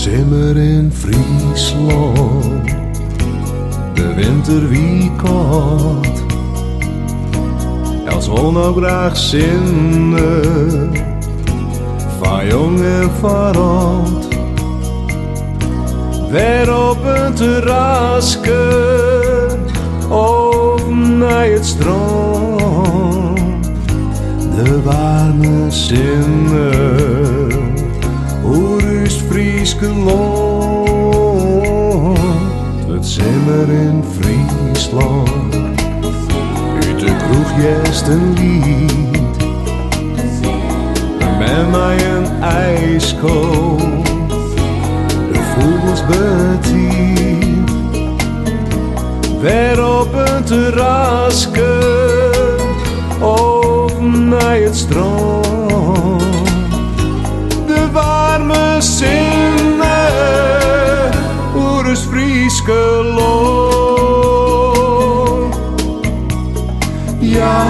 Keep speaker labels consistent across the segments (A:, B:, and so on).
A: Zimmer in Friesland, de winter wie koud. Els wil nou graag zinnen, van jong en van oud. Weer op een terrasje, of naar het strand. De warme zinnen, hoe rust Frieske land. Het zimmer in Friesland, uit de kroeg jest een lied. Met mij een ijskool, de vogels betiet. Weer op een terrasje, of naar het strand. De warme zinnen, hoe is Frieske land. Ja,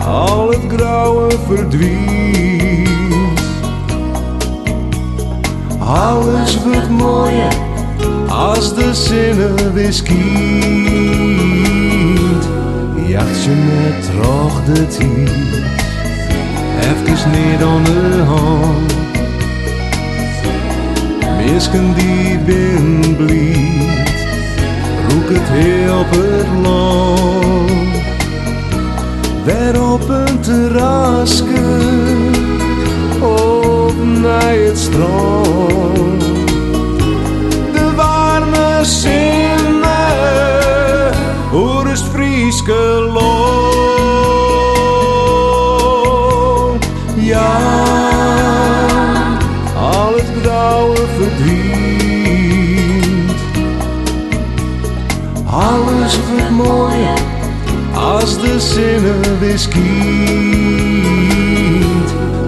A: al het grauwe verdwijnt. Alles wordt mooier als de zinnen weer kiet. Jacht je net terug de tijd, even niet aan de hand. Misken die binnen blijft, roek het heel op het land. Weer op een terrasje, of naar het strand. De warme zinnen, hoe is Frieske land. Ja, al het grauwe verdwijnt. Alles wordt mooier als de zinnen weer kiet.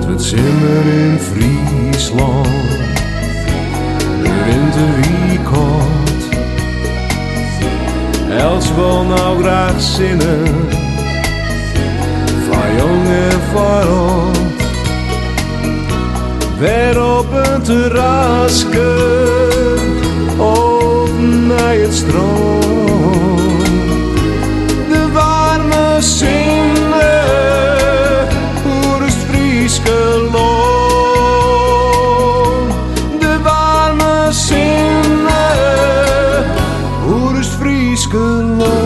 A: Het zimmer in Friesland, de winter wie koud. Els wil nou graag zinnen, van jong en van oud. Weer op een terrasje, of naar het strand. De warme zinnen, hoe is Frieske land. De warme zinnen, hoe is Frieske land.